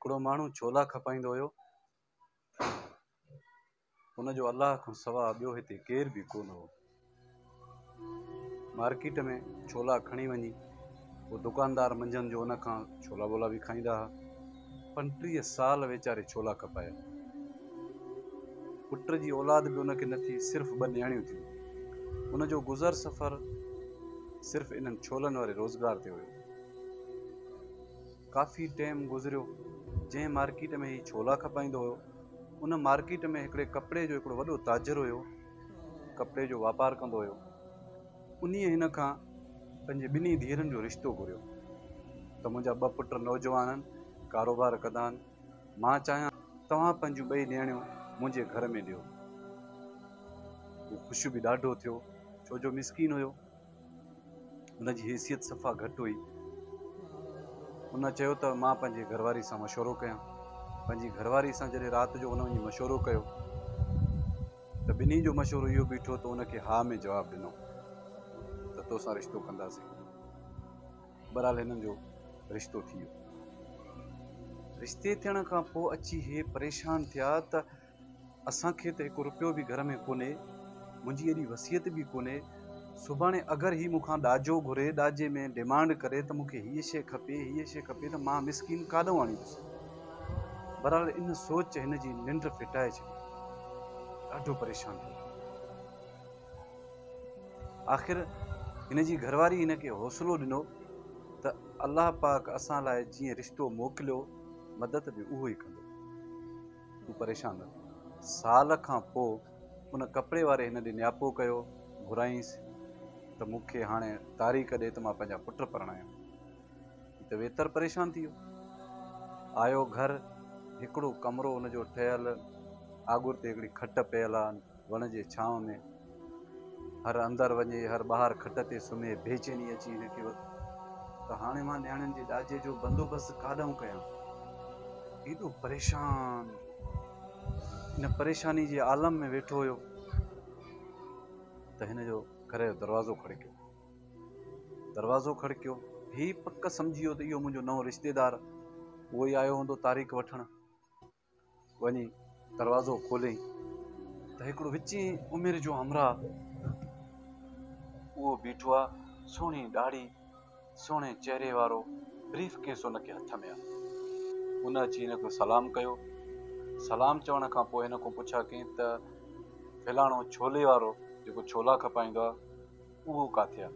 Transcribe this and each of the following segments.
हिकिड़ो माण्हू छोला खपाईंदो हुयो। हुनजो अलाह खां सवा ॿियो हिते केर बि कोन हो। मार्केट में छोला खणी वञी वो दुकानदार मंझंदि जो हुन खां छोला वोला बि खाईंदा हुआ। 35 साल वेचारे छोला खपाया। पुट जी औलाद बि हुनखे न थी, सिर्फ़ु 2 न्याणियूं थियूं। हुनजो गुज़र सफ़र सिर्फ़ु इन्हनि छोलनि वारे रोज़गार ते हुयो। काफ़ी टाइम गुज़रियो। जंहिं मार्केट में ही छोला खपाईंदो हुयो, उन मार्केट में हिकिड़े कपिड़े जो हिकिड़ो वॾो ताजर हुयो, कपिड़े जो वापारु कंदो हुयो। उन्हीअ हिन खां पंहिंजे 2 धीअरुनि जो रिश्तो घुरियो त मुंहिंजा 2 पुट नौजवान आहिनि, कारोबार कंदा आहिनि, मां चाहियां तव्हां पंहिंजूं 2 न्याणियूं मुंहिंजे घर में ॾियो। उहो ख़ुशि बि ॾाढो थियो, छो जो मिसकीन हुयो, हुनजी हैसियत सफ़ा घटि हुई। हुन चयो त मां पंहिंजे घरवारी सां मशवरो कयां। पंहिंजी घरवारी सां जॾहिं राति जो हुन वञी मशवरो कयो त 2 जो मशवरो इहो बीठो त हुनखे हा में जवाबु ॾिनो त तोसां रिश्तो कंदासीं। बहरहाल हिननि जो रिश्तो थी वियो। रिश्ते थियण खां पोइ अची हे परेशान थिया त असांखे त 1 रुपयो बि घर में कोन्हे, मुंहिंजी एॾी वसियत बि कोन्हे। सुभाणे अगरि ही मूंखां ॾाजो घुरे, ॾाजे में डिमांड करे त मूंखे हीअ शइ खपे, हीअ शइ खपे, त मां मिसकीन काॾों आणींदुसि। बहरहाल इन सोच हिन जी निंड फिटाए छॾी। ॾाढो परेशान थियो। आख़िर हिन जी घरवारी हिनखे हौसलो ॾिनो त अलाह पाक असां लाइ जीअं रिश्तो मोकिलियो, मदद बि उहो ई कंदो, तूं परेशान न थी। साल खां पोइ उन कपिड़े वारे हिन ॾे नियापो कयो, घुराईंसि त मूंखे हाणे तारीख़ ॾे त मां पंहिंजा पुट परणायां। त वेतर परेशान थी वियो। आयो घर, हिकिड़ो कमिरो हुनजो ठहियल, आॻुर ते हिकिड़ी खट पियल आहे वण जे छांव में। हर अंदरि वञे, हर ॿाहिरि खट ते सुम्हे, बेचैनी अची हिनखे त हाणे मां न्याणियुनि जे ॾाजे जो बंदोबस्तु काॾऊं कयां। एॾो परेशान, इन परेशानी जे आलम में वेठो हुयो त हिन जो घर जो दरवाज़ो खड़कियो। दरवाज़ो खड़कियो, ही पक सम्झी वियो त इहो मुंहिंजो नओं रिश्तेदार, उहो ई आयो हूंदो तारीख़ वठण। वञी दरवाज़ो खोलियईं त हिकिड़ो विची उमिरि जो हमराह उहो बीठो आहे, सुहिणी ॾाढ़ी, सुहिणे चहिरे वारो, ब्रीफ केस हुनखे हथ में आहे। हुन अची हिनखे सलाम कयो। सलाम चवण खां पोइ हिन खां पुछा कईं त फलाणो छोले वारो जेको छोला खपाईंदो आहे उहो किथे आहे?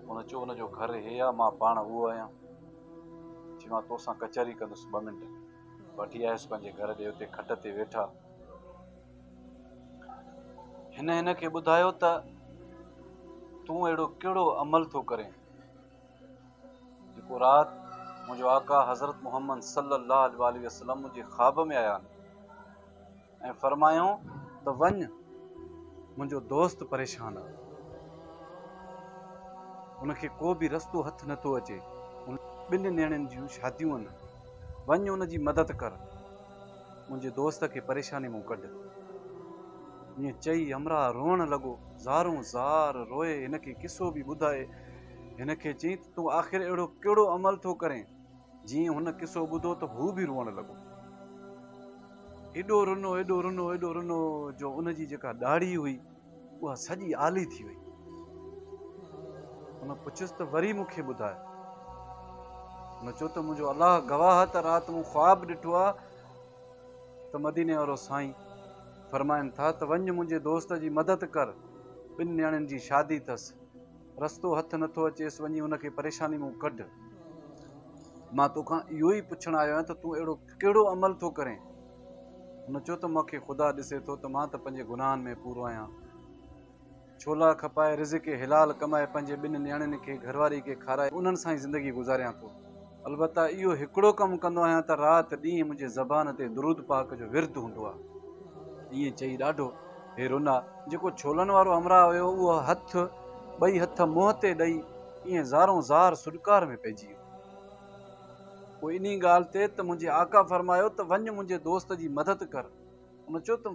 हुन चयो हुनजो घर हे आहे, मां पाण उहो आहियां। चई मां तोसां कचहरी कंदुसि 2 मिंट। वठी आयुसि पंहिंजे घर ॾे, उते खट ते वेठा। हिनखे ॿुधायो त तूं अहिड़ो कहिड़ो अमल थो करें जेको राति मुंहिंजो आका हज़रत मोहम्मद सल्लल्लाहु अलैहि वसल्लम मुंहिंजे ख्वाब में आया ऐं फरमायूं त वञ, मुंहिंजो दोस्त परेशान आहे, उनखे को बि रस्तो हथ नथो अचे, 2 न्याणियुनि जूं शादियूं आहिनि, वञ उनजी मदद कर, मुंहिंजे दोस्त खे परेशानी मूं कढ। ईअं चई हमरा रोअण लॻो, ज़ारो ज़ार रोए, हिनखे किसो बि ॿुधाए। हिनखे चई त तूं आख़िर अहिड़ो कहिड़ो अमल थो करें? जीअं हुन किसो ॿुधो त हू बि रोअण लॻो। एॾो रुनो, एॾो रुनो, एॾो रुनो जो उनजी जेका ॾाढ़ी हुई उहा सॼी आली थी वई। हुन पुछियुसि त वरी मूंखे ॿुधाए। हुन चयो त मुंहिंजो अलाह गवाह त राति मूं ख्वाब ॾिठो आहे त मदीने वारो साईं फरमाइनि था त वञ मुंहिंजे दोस्त जी मदद कर, 2 न्याणियुनि जी शादी अथसि, रस्तो हथ नथो अचेसि, वञी हुनखे परेशानी मूं कढ। मां तोखां इहो ई पुछण आयो आहियां त तूं अहिड़ो कहिड़ो अमल थो करें? हुन चयो त मूंखे ख़ुदा ॾिसे थो त मां त पंहिंजे गुनाहनि में पूरो आहियां। छोला खपाए, रिज़िक हिलाल कमाए, पंहिंजे 2 न्याणियुनि खे, घरवारी खे खाराए, उन्हनि सां ई ज़िंदगी गुज़ारियां थो। अलबत्ता इहो हिकिड़ो कमु कंदो आहियां त राति ॾींहुं मुंहिंजे ज़बान ते दुरूद पाक जो विर्द हूंदो आहे। ईअं चई ॾाढो हे रुना। जेको छोलनि वारो हमराह हुयो उहो 2 हथ मुंहं ते ॾेई ईअं ज़ारो ज़ार सुॾकार में पइजी वियो। पोइ इन ॻाल्हि ते त मुंहिंजे आका फरमायो त वञ मुंहिंजे दोस्त जी मदद कर। हुन चयो त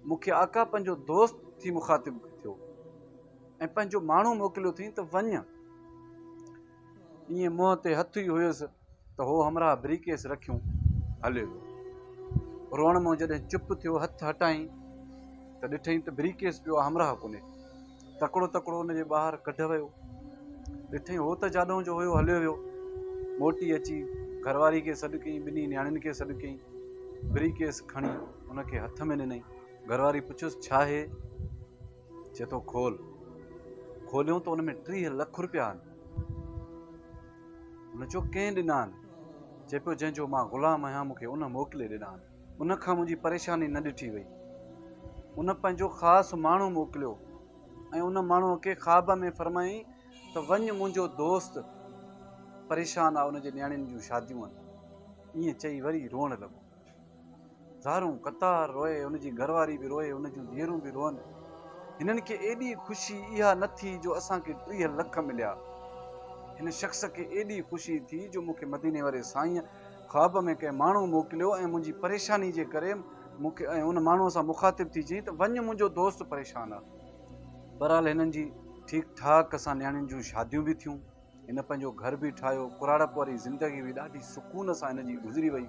मूंखे आका पंहिंजो दोस्त थी मुखातिब थियो ऐं पंहिंजो माण्हू मोकिलियो अथई त वञ। ईअं मुंहं ते हथ ई हुयुसि त हो हमराह ब्रीकेस रखियूं हलियो वियो। रोअण मां जॾहिं चुप थियो, हथ हटाई त ॾिठई त ब्रीकेस पियो आहे, हमराह कोन्हे। तकिड़ो तकिड़ो हुनजे ॿाहिरि कढ वियो। ॾिठई हो त जाॾो जो हुयो हलियो वियो। मोटी अची घरवारी खे सॾु कयईं, ॿिन्ही न्याणियुनि खे सॾु कयईं, ब्रीकेस खणी हुनखे हथ में ॾिनई। घरवारी पुछियुसि छा आहे? चए थो खोल। खोलियो त हुन में 30 लख रुपया आहिनि। हुन चयो कंहिं ॾिना आहिनि? चए पियो जंहिंजो मां ग़ुलाम आहियां, मूंखे उन मोकिले ॾिना आहिनि। उन खां मुंहिंजी परेशानी न ॾिठी वई। उन पंहिंजो ख़ासि माण्हू मोकिलियो ऐं उन माण्हूअ खे ख़्वाब में फरमाईं त वञ, मुंहिंजो दोस्त परेशान आहे, उनजे न्याणियुनि जूं शादियूं आहिनि। ईअं चई वरी रोअण लॻो। ज़ारूं कतार रोए, उनजी घरवारी बि रोए, उन जूं धीअरूं बि रोअनि। हिननि खे एॾी ख़ुशी इहा न थी जो असांखे 30 लख मिलिया। हिन शख़्स खे एॾी ख़ुशी थी जो मूंखे मदीने वारे साईं ख़्वाब में कंहिं माण्हू मोकिलियो ऐं मुंहिंजी परेशानी जे करे मूंखे ऐं उन माण्हूअ सां मुखातिब थी चई त वञ, मुंहिंजो दोस्त परेशान आहे। बहरहाल हिननि जी ठीकु ठाक असां न्याणियुनि जूं शादियूं बि थियूं। हिन पंहिंजो घर बि ठाहियो। कुराड़प वारी ज़िंदगी बि ॾाढी सुकून सां हिन जी गुज़री वई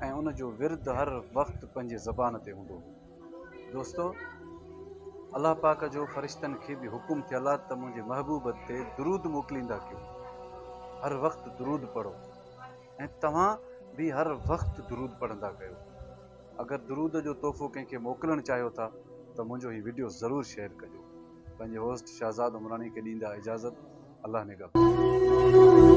ऐं उनजो विर्द हर वक़्तु पंहिंजे ज़बान ते हूंदो। दोस्तो, अलाह पाक जो फ़रिश्तनि खे बि हुकुम थियल आहे त मुंहिंजे महबूब ते दुरूद मोकिलींदा कयो। हर वक़्तु दुरूद पढ़ो ऐं तव्हां बि हर वक़्तु दुरूद पढ़ंदा कयो। अगरि दुरूद जो तोहफ़ो कंहिंखे मोकिलणु चाहियो था त मुंहिंजो हीउ वीडियो ज़रूरु शेयर कजो। पंहिंजे होस्ट शहज़ाद उमरानी खे ॾींदा इजाज़त। अलाह निगहबान।